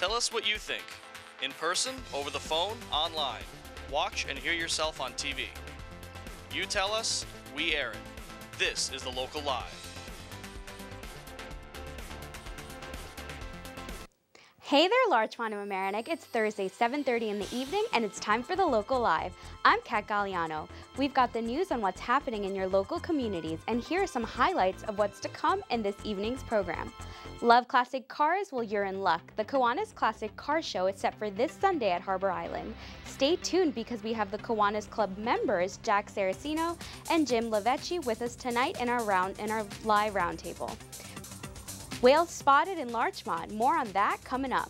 Tell us what you think. In person, over the phone, online. Watch and hear yourself on TV. You tell us, we air it. This is The Local Live. Hey there, Larchmont and Mamaroneck. It's Thursday, 7:30 in the evening, and it's time for The Local Live. I'm Kat Galliano. We've got the news on what's happening in your local communities, and here are some highlights of what's to come in this evening's program. Love classic cars? Well, you're in luck. The Kiwanis Classic Car Show is set for this Sunday at Harbor Island. Stay tuned because we have the Kiwanis Club members, Jack Saraceno and Jim LiVecchi, with us tonight in our live roundtable. Whales spotted in Larchmont. More on that coming up.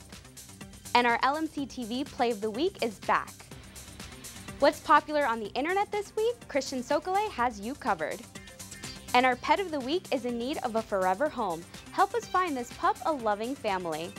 And our LMC-TV Play of the Week is back. What's popular on the internet this week? Christian Sokole has you covered. And our Pet of the Week is in need of a forever home. Help us find this pup a loving family.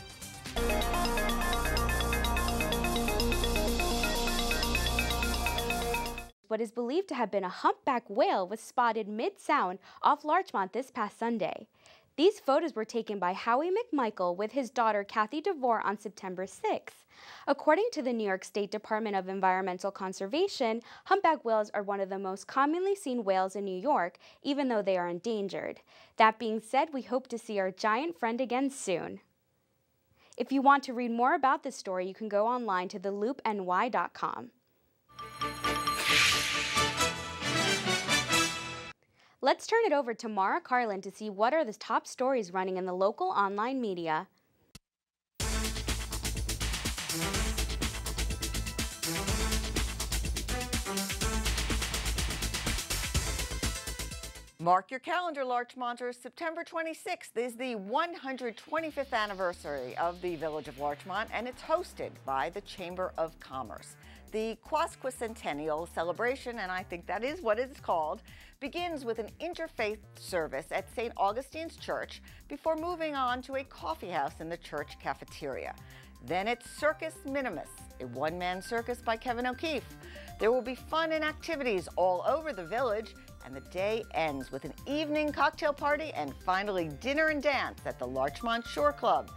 What is believed to have been a humpback whale was spotted mid-sound off Larchmont this past Sunday. These photos were taken by Howie McMichael with his daughter Kathy DeVore on September 6th. According to the New York State Department of Environmental Conservation, humpback whales are one of the most commonly seen whales in New York, even though they are endangered. That being said, we hope to see our giant friend again soon. If you want to read more about this story, you can go online to theloopny.com. Let's turn it over to Mara Carlin to see what are the top stories running in the local online media. Mark your calendar, Larchmonters. September 26th is the 125th anniversary of the Village of Larchmont, and it's hosted by the Chamber of Commerce. The Quasquicentennial celebration, and I think that is what it's called, begins with an interfaith service at St. Augustine's Church before moving on to a coffee house in the church cafeteria. Then it's Circus Minimus, a one-man circus by Kevin O'Keefe. There will be fun and activities all over the village, and the day ends with an evening cocktail party and finally dinner and dance at the Larchmont Shore Club.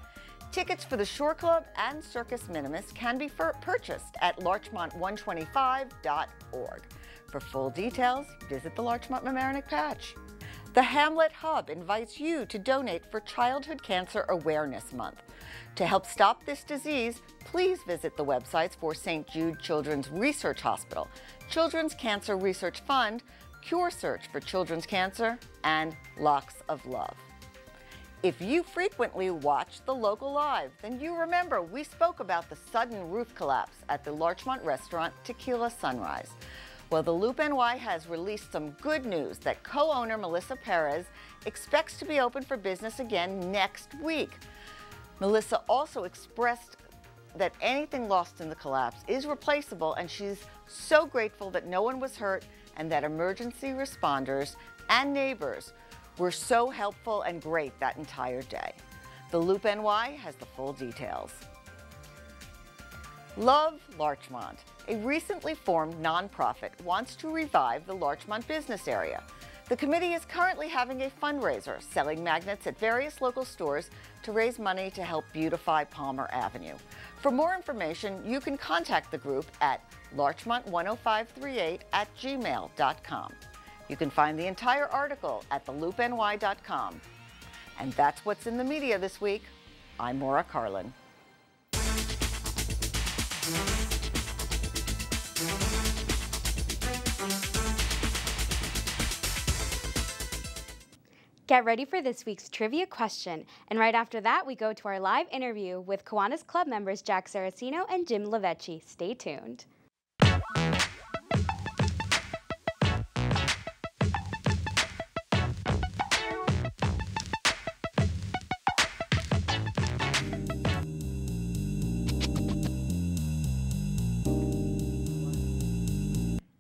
Tickets for the Shore Club and Circus Minimus can be purchased at larchmont125.org. For full details, visit the Larchmont Mamaroneck patch. The Hamlet Hub invites you to donate for Childhood Cancer Awareness Month. To help stop this disease, please visit the websites for St. Jude Children's Research Hospital, Children's Cancer Research Fund, Cure Search for Children's Cancer, and Locks of Love. If you frequently watch The Local Live, then you remember we spoke about the sudden roof collapse at the Larchmont restaurant Tequila Sunrise. Well, the Loop NY has released some good news that co-owner Melissa Perez expects to be open for business again next week. Melissa also expressed that anything lost in the collapse is replaceable, and she's so grateful that no one was hurt and that emergency responders and neighbors were so helpful and great that entire day. The Loop NY has the full details. Love Larchmont, a recently formed nonprofit, wants to revive the Larchmont business area. The committee is currently having a fundraiser, selling magnets at various local stores to raise money to help beautify Palmer Avenue. For more information, you can contact the group at larchmont10538@gmail.com. You can find the entire article at theloopny.com. And that's what's in the media this week. I'm Maura Carlin. Get ready for this week's trivia question. And right after that, we go to our live interview with Kiwanis Club members Jack Saraceno and Jim LiVecchi. Stay tuned.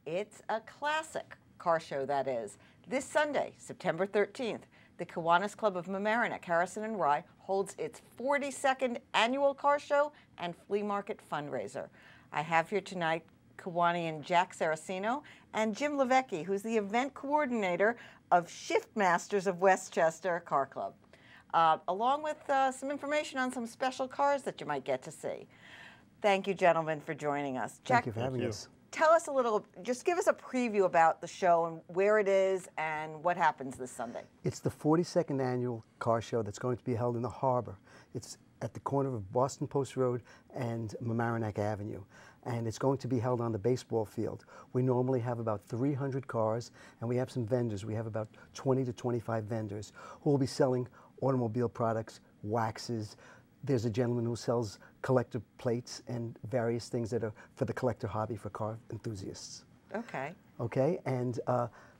It's a classic car show, that is. This Sunday, September 13th, the Kiwanis Club of Mamaroneck, Harrison and Rye holds its 42nd annual car show and flea market fundraiser. I have here tonight Kiwanian Jack Saraceno and Jim LiVecchi, who's the event coordinator of Shift Masters of Westchester Car Club. along with some information on some special cars that you might get to see. Thank you, gentlemen, for joining us. Jack, Thank you for having us. tell us a little, just give us a preview about the show and where it is and what happens this Sunday. It's the 42nd annual car show that's going to be held in the harbor. It's at the corner of Boston Post Road and Mamaroneck Avenue. And it's going to be held on the baseball field. We normally have about 300 cars, and we have some vendors. We have about 20 to 25 vendors who will be selling automobile products, waxes. There's a gentleman who sells collector plates and various things that are for the collector hobby for car enthusiasts. Okay. Okay, and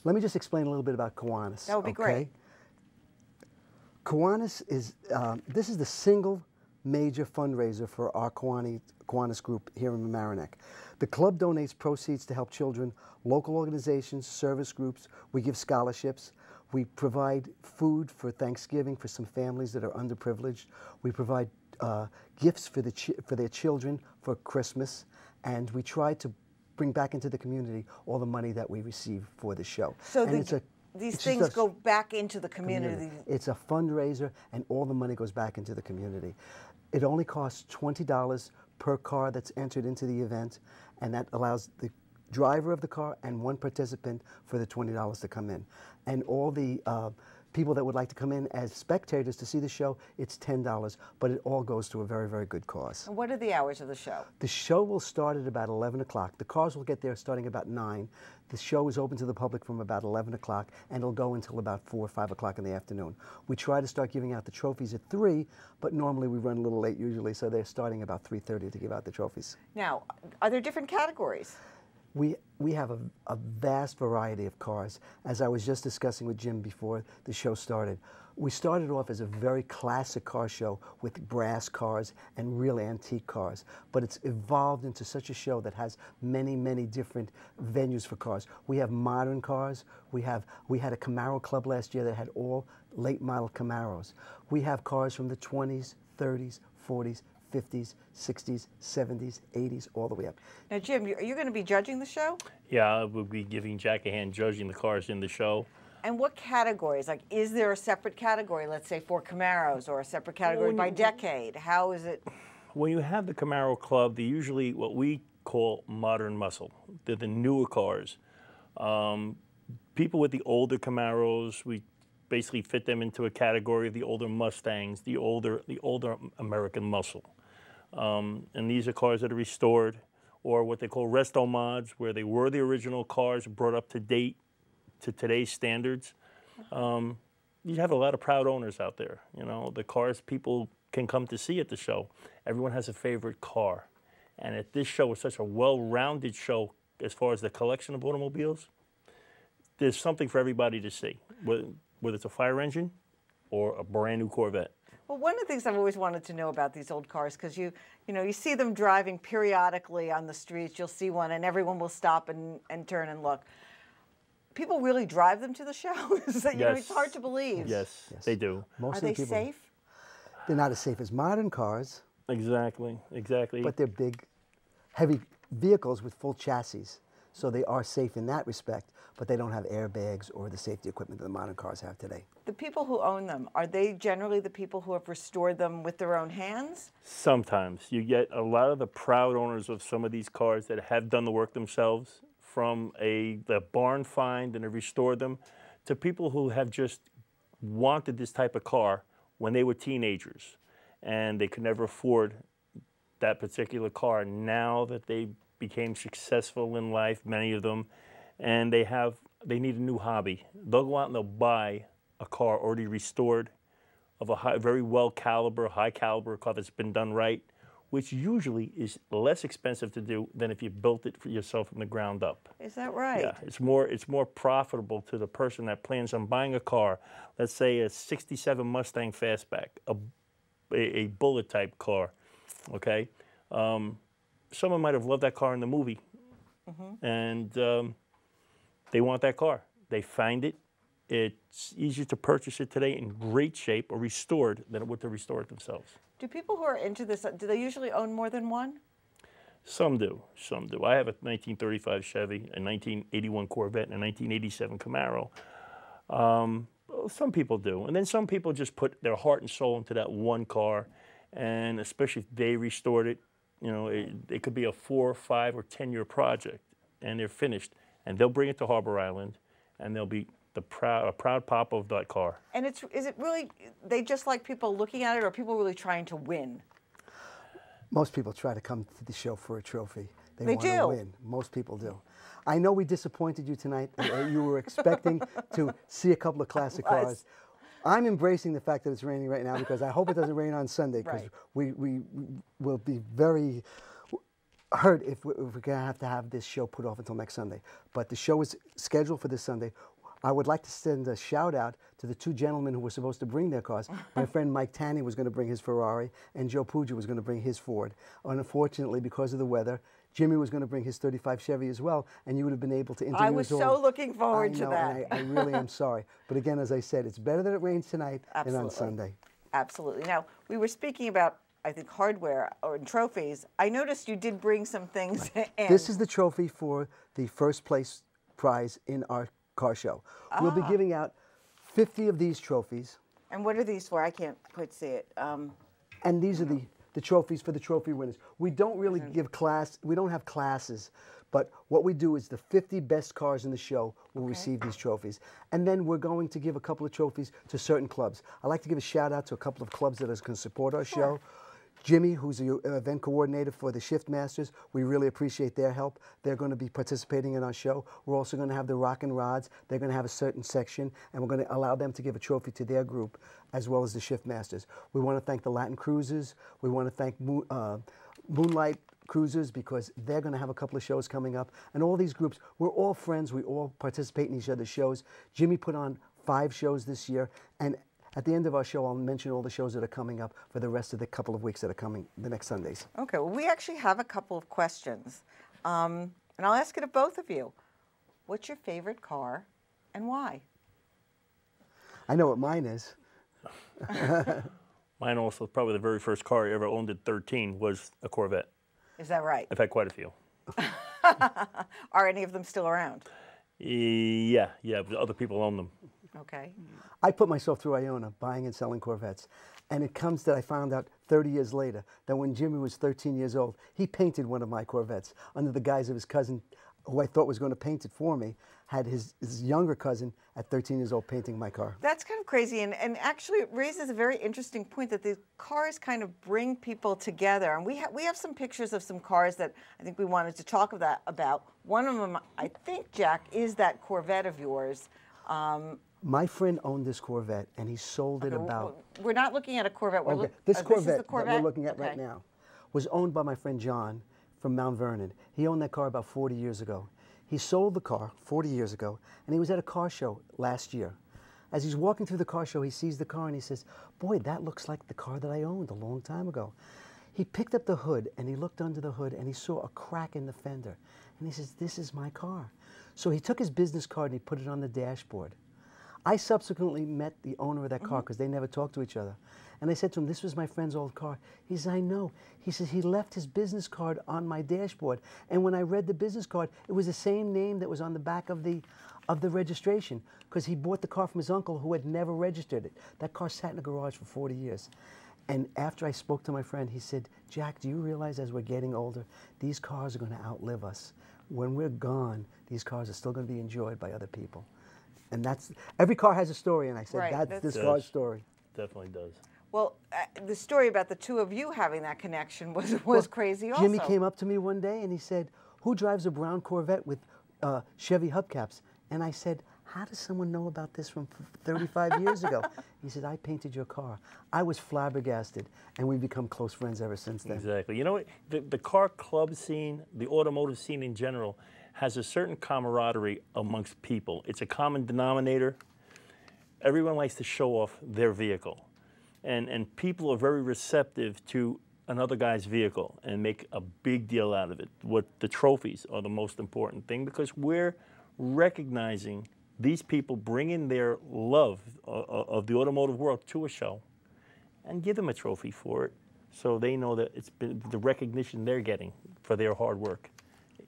let me just explain a little bit about Kiwanis. That would be great. Kiwanis is, this is the single major fundraiser for our Kiwanis group here in Mamaroneck. The club donates proceeds to help children, local organizations, service groups. We give scholarships. We provide food for Thanksgiving for some families that are underprivileged. We provide gifts for their children for Christmas, and we try to bring back into the community all the money that we receive for the show. So these things go back into the community. It's a fundraiser, and all the money goes back into the community. It only costs $20 per car that's entered into the event, and that allows the driver of the car and one participant for the $20 to come in. And all the people that would like to come in as spectators to see the show, it's $10, but it all goes to a very, very good cause. And what are the hours of the show? The show will start at about 11 o'clock. The cars will get there starting about 9. The show is open to the public from about 11 o'clock, and it'll go until about 4 or 5 o'clock in the afternoon. We try to start giving out the trophies at 3, but normally we run a little late usually, so they're starting about 3:30 to give out the trophies. Now, are there different categories? We have a vast variety of cars. As I was just discussing with Jim before the show started, we started off as a very classic car show with brass cars and real antique cars, but it's evolved into such a show that has many, many different venues for cars. We have modern cars. We had a Camaro club last year that had all late model Camaros. We have cars from the 20s, 30s, 40s, 50s, 60s, 70s, 80s, all the way up. Now, Jim, are you going to be judging the show? Yeah, we'll be giving Jack a hand judging the cars in the show. And what categories? Like, is there a separate category, let's say, for Camaros, or a separate category by decade? How is it? When you have the Camaro Club, they're usually what we call modern muscle. They're the newer cars. People with the older Camaros, we basically fit them into a category of the older Mustangs, the older American muscle. And these are cars that are restored, or what they call resto mods, where they were the original cars brought up to date to today's standards. You have a lot of proud owners out there. You know, the cars people can come to see at the show. Everyone has a favorite car. And at this show, it's such a well-rounded show as far as the collection of automobiles. There's something for everybody to see, whether it's a fire engine or a brand new Corvette. Well, one of the things I've always wanted to know about these old cars, because you see them driving periodically on the streets. You'll see one, and everyone will stop and turn and look. People really drive them to the show? Yes. It's hard to believe. Yes, they do. Are they safe? They're not as safe as modern cars. Exactly, exactly. But they're big, heavy vehicles with full chassis. So they are safe in that respect, but they don't have airbags or the safety equipment that the modern cars have today. The people who own them, are they generally the people who have restored them with their own hands? Sometimes. You get a lot of the proud owners of some of these cars that have done the work themselves, from the barn find and have restored them, to people who have just wanted this type of car when they were teenagers and they could never afford that particular car. Now that they became successful in life, many of them, and they need a new hobby. They'll go out and they'll buy a car already restored of a very high caliber car that's been done right, which usually is less expensive to do than if you built it for yourself from the ground up. Is that right? Yeah, it's more profitable to the person that plans on buying a car, let's say a '67 Mustang Fastback, a bullet type car, okay? Someone might have loved that car in the movie, and they want that car. They find it. It's easier to purchase it today in great shape or restored than it would to restore it themselves. Do people who are into this, do they usually own more than one? Some do, some do. I have a 1935 Chevy, a 1981 Corvette, and a 1987 Camaro. Some people do. And then some people just put their heart and soul into that one car. And especially if they restored it, you know, it could be a 4, 5, or 10-year project. And they're finished. And they'll bring it to Harbor Island. And they'll be a proud papa of that car. And is it really, they just like people looking at it, or are people really trying to win? Most people try to come to the show for a trophy. They want do. to win. Most people do. I know we disappointed you tonight. You were expecting to see a couple of classic cars. I'm embracing the fact that it's raining right now because I hope it doesn't rain on Sunday, because we will be very hurt if we're going to have this show put off until next Sunday. But the show is scheduled for this Sunday. I would like to send a shout out to the 2 gentlemen who were supposed to bring their cars. My friend Mike Tanny was going to bring his Ferrari, and Joe Pugia was going to bring his Ford. Unfortunately, because of the weather, Jimmy was going to bring his 35 Chevy as well, and you would have been able to interview us all. I was so looking forward to that. And I really am sorry. But again, as I said, it's better that it rains tonight than on Sunday. Absolutely. Now, we were speaking about, I think, hardware or trophies. I noticed you did bring some things in. This is the trophy for the first place prize in our car show. We'll be giving out 50 of these trophies. And what are these for? I can't quite see it. And these are the trophies for the trophy winners. We don't really give we don't have classes, but what we do is the 50 best cars in the show will receive these trophies. And then we're going to give a couple of trophies to certain clubs. I'd like to give a shout out to a couple of clubs that can support our show. Jimmy, who's the event coordinator for the Shift Masters, we really appreciate their help. They're going to be participating in our show. We're also going to have the Rockin' Rods. They're going to have a certain section, and we're going to allow them to give a trophy to their group, as well as the Shift Masters. We want to thank the Latin Cruisers. We want to thank Moonlight Cruisers, because they're going to have a couple of shows coming up. And all these groups, we're all friends. We all participate in each other's shows. Jimmy put on 5 shows this year, and at the end of our show, I'll mention all the shows that are coming up for the rest of the couple of weeks that are coming the next Sundays. Okay, well, we actually have a couple of questions, and I'll ask it of both of you. What's your favorite car and why? I know what mine is. Mine also, probably the very first car I ever owned at 13 was a Corvette. Is that right? I've had quite a few. Are any of them still around? Yeah, but other people own them. Okay. I put myself through Iona, buying and selling Corvettes. And it comes that I found out 30 years later that when Jimmy was 13 years old, he painted one of my Corvettes under the guise of his cousin, who I thought was going to paint it for me, had his younger cousin at 13 years old painting my car. That's kind of crazy, and actually it raises a very interesting point that the cars kind of bring people together. And we have some pictures of some cars that I think we wanted to talk about. One of them, I think, Jack, is that Corvette of yours. My friend owned this Corvette, and he sold it about... We're not looking at a Corvette. This Corvette that we're looking at right now was owned by my friend John from Mount Vernon. He owned that car about 40 years ago. He sold the car 40 years ago, and he was at a car show last year. As he's walking through the car show, he sees the car, and he says, boy, that looks like the car that I owned a long time ago. He picked up the hood, and he looked under the hood, and he saw a crack in the fender. And he says, this is my car. So he took his business card, and he put it on the dashboard. I subsequently met the owner of that car because they never talked to each other. And I said to him, this was my friend's old car. He says, I know. He says, he left his business card on my dashboard. And when I read the business card, it was the same name that was on the back of the registration, because he bought the car from his uncle who had never registered it. That car sat in the garage for 40 years. And after I spoke to my friend, he said, Jack, do you realize as we're getting older, these cars are going to outlive us. When we're gone, these cars are still going to be enjoyed by other people. And that's, every car has a story, and I said, that's this car's story. Definitely does. Well, the story about the two of you having that connection was crazy also. Jimmy came up to me one day, and he said, who drives a brown Corvette with Chevy hubcaps? And I said, how does someone know about this from 35 years ago? He said, I painted your car. I was flabbergasted, and we've become close friends ever since then. Exactly. You know, the car club scene, the automotive scene in general, has a certain camaraderie amongst people. It's a common denominator. Everyone likes to show off their vehicle. And people are very receptive to another guy's vehicle and make a big deal out of it. What the trophies are the most important thing, because we're recognizing these people bringing their love of the automotive world to a show and give them a trophy for it, so they know that it's been the recognition they're getting for their hard work.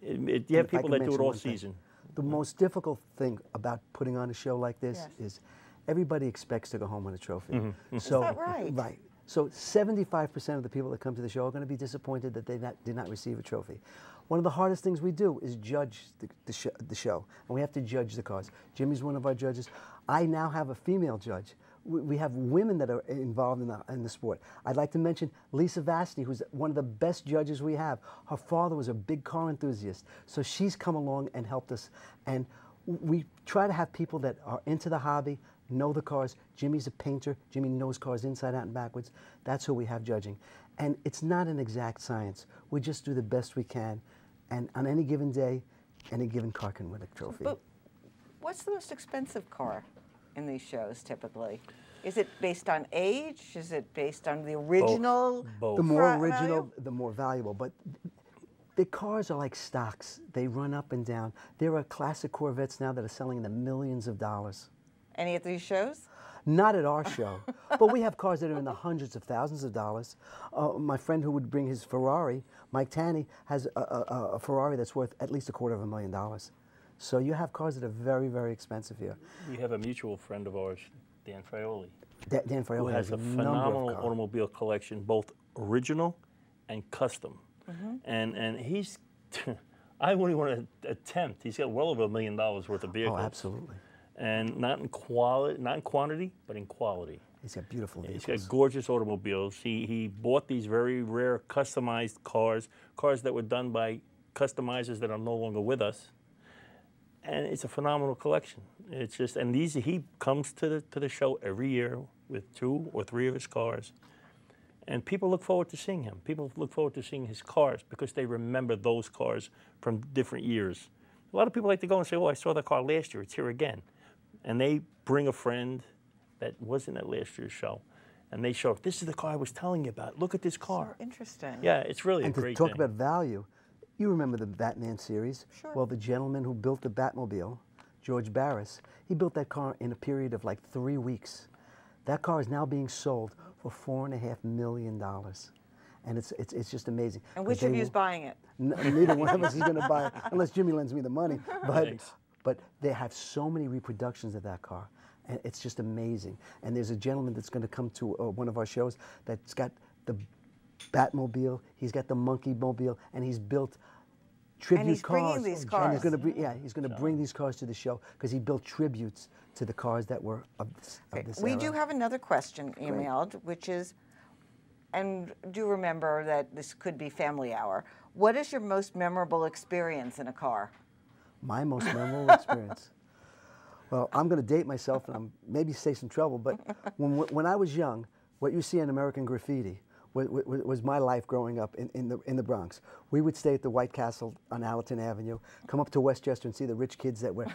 You have people that do it all season. The most difficult thing about putting on a show like this is everybody expects to go home with a trophy. Is that right? Right. So 75% of the people that come to the show are going to be disappointed that they did not receive a trophy. One of the hardest things we do is judge the show, and we have to judge the cars. Jimmy's one of our judges. I now have a female judge. We have women that are involved in the sport. I'd like to mention Lisa Vasti, who's one of the best judges we have. Her father was a big car enthusiast, so she's come along and helped us. And we try to have people that are into the hobby, know the cars. Jimmy's a painter. Jimmy knows cars inside out and backwards. That's who we have judging. And it's not an exact science. We just do the best we can. And on any given day, any given car can win a trophy. But what's the most expensive car in these shows typically? Is it based on age? Is it based on the original? Both. The more value? original, the more valuable. But the cars are like stocks. They run up and down. There are classic Corvettes now that are selling in the millions of dollars. Any of these shows? Not at our show, but we have cars that are in the hundreds of thousands of dollars. My friend who would bring his Ferrari, Mike Tanny, has a Ferrari that's worth at least $250,000. So you have cars that are very, very expensive here. We have a mutual friend of ours, Dan Fraioli, Dan Fraioli who has a phenomenal cars. automobile collection, both original and custom. And he's, I wouldn't want to attempt. He's got well over $1 million worth of vehicles. Oh, absolutely. And not in quality, not in quantity, but in quality. He's got beautiful vehicles. He's got gorgeous automobiles. He bought these very rare customized cars that were done by customizers that are no longer with us. And it's a phenomenal collection. It's just, and he comes to the show every year with 2 or 3 of his cars. And people look forward to seeing him. People look forward to seeing his cars because they remember those cars from different years. A lot of people like to go and say, oh, I saw that car last year, it's here again. And they bring a friend that wasn't at last year's show, and they show, this is the car I was telling you about. Look at this car. So interesting. Yeah, it's really a great And to talk thing. about value, you remember the Batman series? Sure. Well, the gentleman who built the Batmobile, George Barris, he built that car in a period of like 3 weeks. That car is now being sold for $4.5 million. And it's just amazing. And which of you is buying it? Neither one of us is going to buy it, unless Jimmy lends me the money. Thanks. But they have so many reproductions of that car, and it's just amazing. And there's a gentleman that's going to come to one of our shows that's got the Batmobile, he's got the Monkey Mobile, and he's built tribute And he's cars. bringing these And cars. he's going to he's going to bring these cars to the show because he built tributes to the cars that were of this We era. do have another question emailed, which is, and do remember that this could be family hour. What is your most memorable experience in a car? My most memorable experience. Well, I'm going to date myself and I'm maybe say some trouble, but when I was young, what you see in American Graffiti was my life growing up in the Bronx. We would stay at the White Castle on Allerton Avenue, come up to Westchester and see the rich kids that were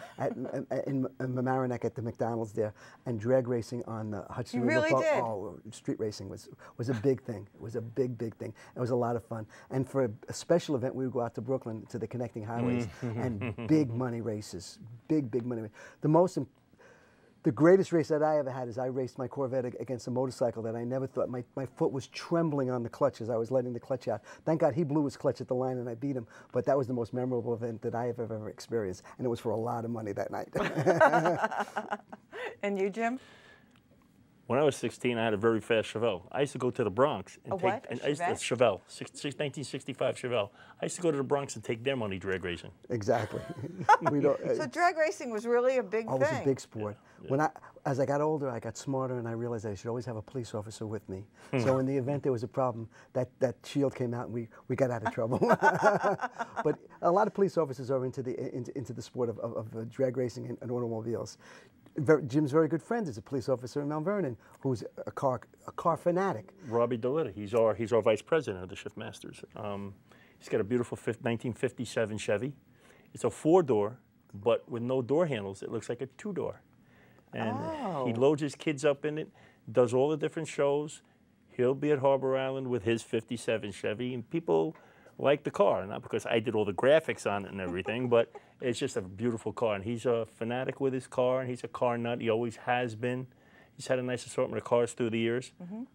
in Mamaroneck at the McDonald's there, and drag racing on the Hudson You River really Park. did? Oh, street racing was a big thing. It was a big thing. It was a lot of fun. And for a special event, we would go out to Brooklyn to the connecting highways and big money races, big money races. The greatest race that I ever had is I raced my Corvette against a motorcycle that I never thought, my foot was trembling on the clutch as I was letting the clutch out. Thank God he blew his clutch at the line and I beat him, but that was the most memorable event that I have ever experienced, and it was for a lot of money that night. And you, Jim? When I was 16, I had a very fast Chevelle. I used to go to the Bronx and A what? A Chevelle, 1965 Chevelle. I used to go to the Bronx and take their money drag racing. Exactly. We don't, So drag racing was really a big it thing. was a big sport. Yeah. As I got older, I got smarter, and I realized I should always have a police officer with me. So in the event there was a problem, that shield came out, and we got out of trouble. But a lot of police officers are into the sport of drag racing and automobiles. Jim's very good friend is a police officer in Mount Vernon who's a car fanatic. Robbie DeLitta, he's our vice president of the Shift Masters. He's got a beautiful 1957 Chevy. It's a 4-door, but with no door handles, it looks like a 2-door. And he loads his kids up in it, does all the different shows. He'll be at Harbor Island with his 57 Chevy, and people like the car, not because I did all the graphics on it and everything, but it's just a beautiful car. And he's a fanatic with his car, and he's a car nut. He always has been. He's had a nice assortment of cars through the years. And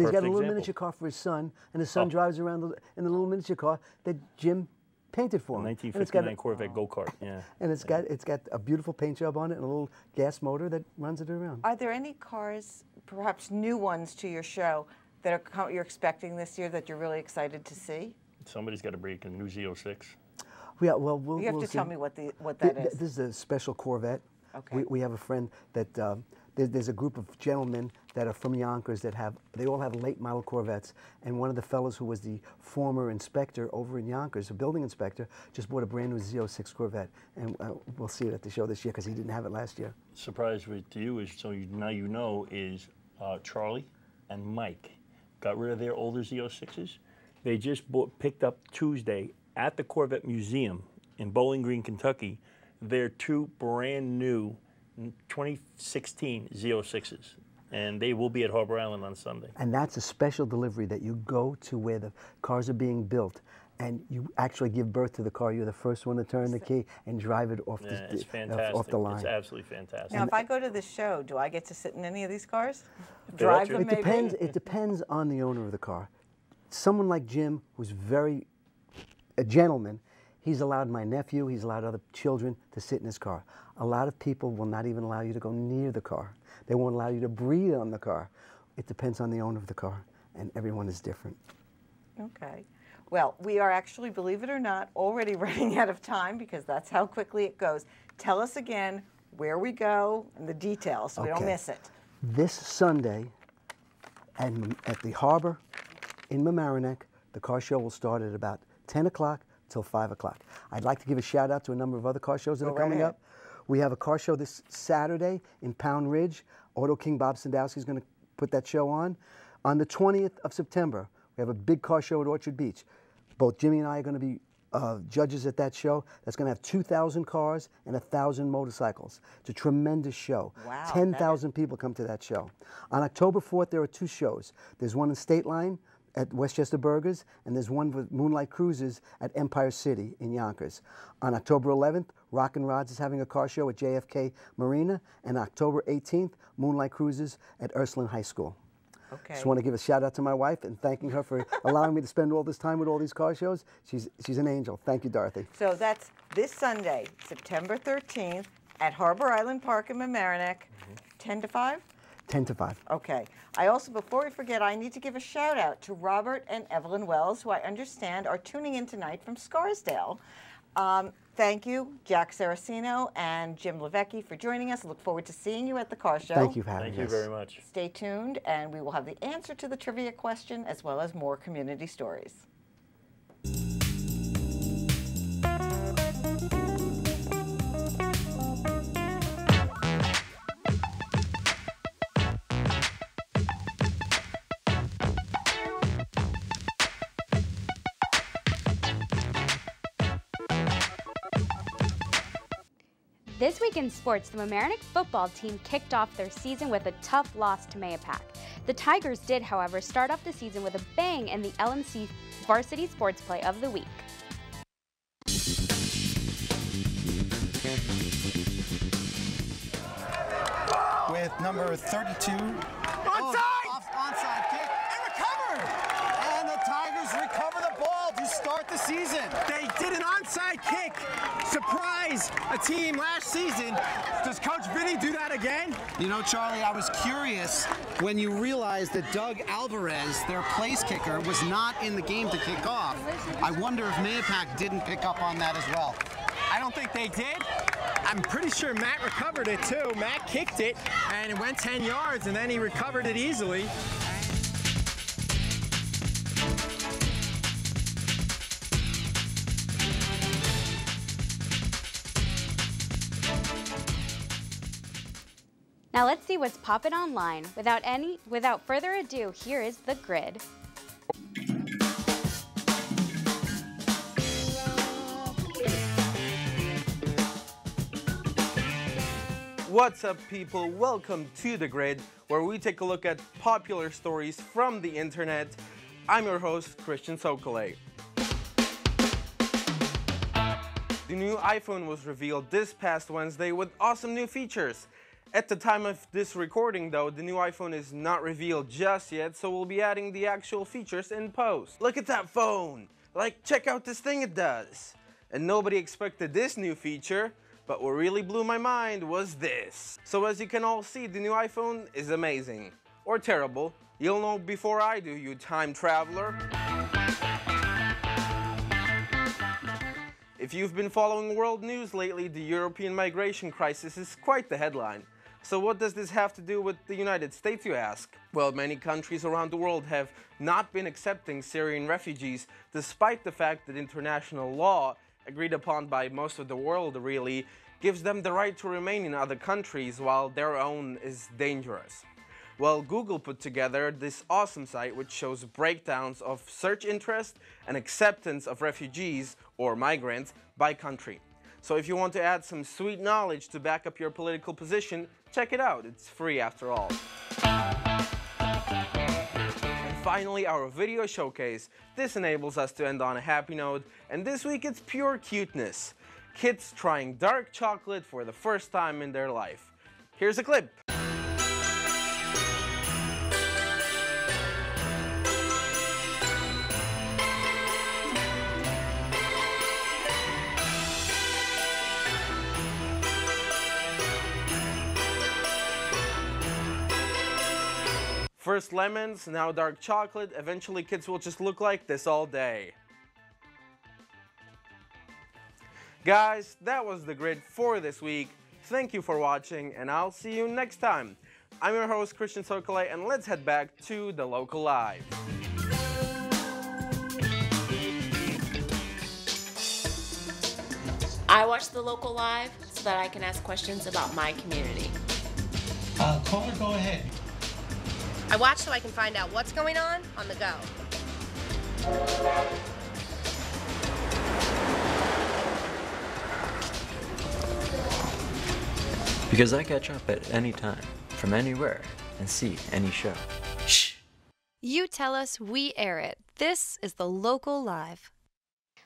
he's got a little miniature car for his son, and his son drives around in the little miniature car that Jim painted for him. 1959 Corvette go-kart, yeah. And it's got a beautiful paint job on it and a little gas motor that runs it around. Are there any cars, perhaps new ones to your show, that you're expecting this year that you're really excited to see? Somebody's got to break a new Z06. Yeah, well, you have we'll to see. tell me what that is. This is a special Corvette. Okay. We have a friend that there's a group of gentlemen that are from Yonkers that they all have late model Corvettes, and one of the fellows who was the former inspector over in Yonkers, a building inspector, just bought a brand new Z06 Corvette, and we'll see it at the show this year because he didn't have it last year. Surprise with you is, now you know, is Charlie and Mike got rid of their older Z06s. They just picked up Tuesday at the Corvette Museum in Bowling Green, Kentucky, their two brand new 2016 Z06s. And they will be at Harbor Island on Sunday. And that's a special delivery that you go to where the cars are being built, and you actually give birth to the car. You're the first one to turn the key and drive it off, It's fantastic. off the line. It's absolutely fantastic. Now, if I go to this show, do I get to sit in any of these cars? Drive them, maybe? It depends on the owner of the car. Someone like Jim, who's a gentleman, he's allowed my nephew, he's allowed other children to sit in his car. A lot of people will not even allow you to go near the car. They won't allow you to breathe on the car. It depends on the owner of the car, and everyone is different. Okay. Well, we are actually, believe it or not, already running out of time because that's how quickly it goes. Tell us again where we go and the details so we don't miss it. This Sunday at the Harbor in Mamaroneck, the car show will start at about 10 o'clock till 5 o'clock. I'd like to give a shout out to a number of other car shows that are coming up. We have a car show this Saturday in Pound Ridge. Auto King Bob Sandowski is going to put that show on. On the 20th of September, we have a big car show at Orchard Beach. Both Jimmy and I are going to be judges at that show. That's going to have 2,000 cars and 1,000 motorcycles. It's a tremendous show. Wow. 10,000 people come to that show. On October 4th, there are two shows. There's one in State Line at Westchester Burgers, and there's one with Moonlight Cruises at Empire City in Yonkers. On October 11th, Rockin' Rods is having a car show at JFK Marina, and October 18th, Moonlight Cruises at Ursuline High School. Okay. Just want to give a shout out to my wife and thanking her for allowing me to spend all this time with all these car shows. She's an angel. Thank you, Dorothy. So that's this Sunday, September 13th, at Harbor Island Park in Mamaroneck, 10 to 5? 10 to 5. Okay. I also, before we forget, I need to give a shout out to Robert and Evelyn Wells, who I understand are tuning in tonight from Scarsdale. Thank you, Jack Saraceno and Jim LiVecchi, for joining us. I look forward to seeing you at the car show. Thank you for having us. Thank you very much. Stay tuned, and we will have the answer to the trivia question as well as more community stories. This week in sports, the Mamaroneck football team kicked off their season with a tough loss to Mahopac. The Tigers did, however, start off the season with a bang in the LMC Varsity Sports Play of the Week. With number 32. Onside! Onside kick and recovered! And the Tigers recover the ball to start the season. They did an onside kick. Surprise a team last season. Does Coach Vinny do that again? You know, Charlie, I was curious when you realized that Doug Alvarez, their place kicker, was not in the game to kick off. I wonder if Mahopac didn't pick up on that as well. I don't think they did. I'm pretty sure Matt recovered it too. Matt kicked it and it went 10 yards and then he recovered it easily. Now let's see what's poppin' online. Without further ado, here is the grid. What's up, people? Welcome to The Grid, where we take a look at popular stories from the internet. I'm your host, Christian Sokole. The new iPhone was revealed this past Wednesday with awesome new features. At the time of this recording, though, the new iPhone is not revealed just yet, so we'll be adding the actual features in post. Look at that phone! Like, check out this thing it does! And nobody expected this new feature, but what really blew my mind was this. So as you can all see, the new iPhone is amazing. Or terrible. You'll know before I do, you time traveler. If you've been following world news lately, the European migration crisis is quite the headline. So what does this have to do with the United States, you ask? Well, many countries around the world have not been accepting Syrian refugees, despite the fact that international law, agreed upon by most of the world really, gives them the right to remain in other countries while their own is dangerous. Well, Google put together this awesome site which shows breakdowns of search interest and acceptance of refugees or migrants by country. So if you want to add some sweet knowledge to back up your political position, check it out. It's free after all. And finally, our video showcase. This enables us to end on a happy note, and this week it's pure cuteness. Kids trying dark chocolate for the first time in their life. Here's a clip. First lemons, now dark chocolate, eventually kids will just look like this all day. Guys, that was the grid for this week. Thank you for watching, and I'll see you next time. I'm your host, Christian Sokolay, and let's head back to the local live. I watch the local live so that I can ask questions about my community. Caller, go ahead. I watch so I can find out what's going on the go. Because I catch up at any time, from anywhere, and see any show. Shh! You tell us, we air it. This is the local live.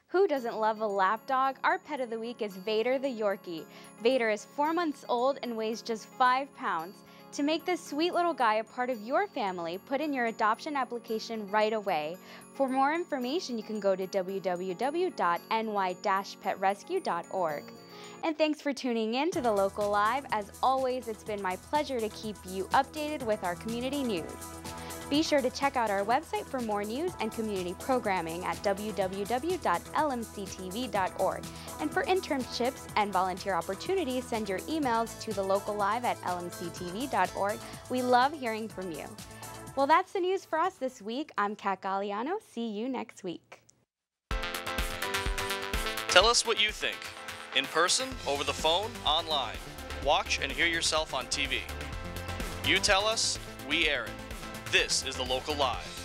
Who doesn't love a lap dog? Our pet of the week is Vader the Yorkie. Vader is 4 months old and weighs just 5 pounds. To make this sweet little guy a part of your family, put in your adoption application right away. For more information, you can go to www.ny-petrescue.org. And thanks for tuning in to the Local Live. As always, it's been my pleasure to keep you updated with our community news. Be sure to check out our website for more news and community programming at www.lmc-tv.org. And for internships and volunteer opportunities, send your emails to thelocallive@lmc-tv.org. We love hearing from you. Well, that's the news for us this week. I'm Kat Galliano. See you next week. Tell us what you think. In person, over the phone, online. Watch and hear yourself on TV. You tell us, we air it. This is the Local Live.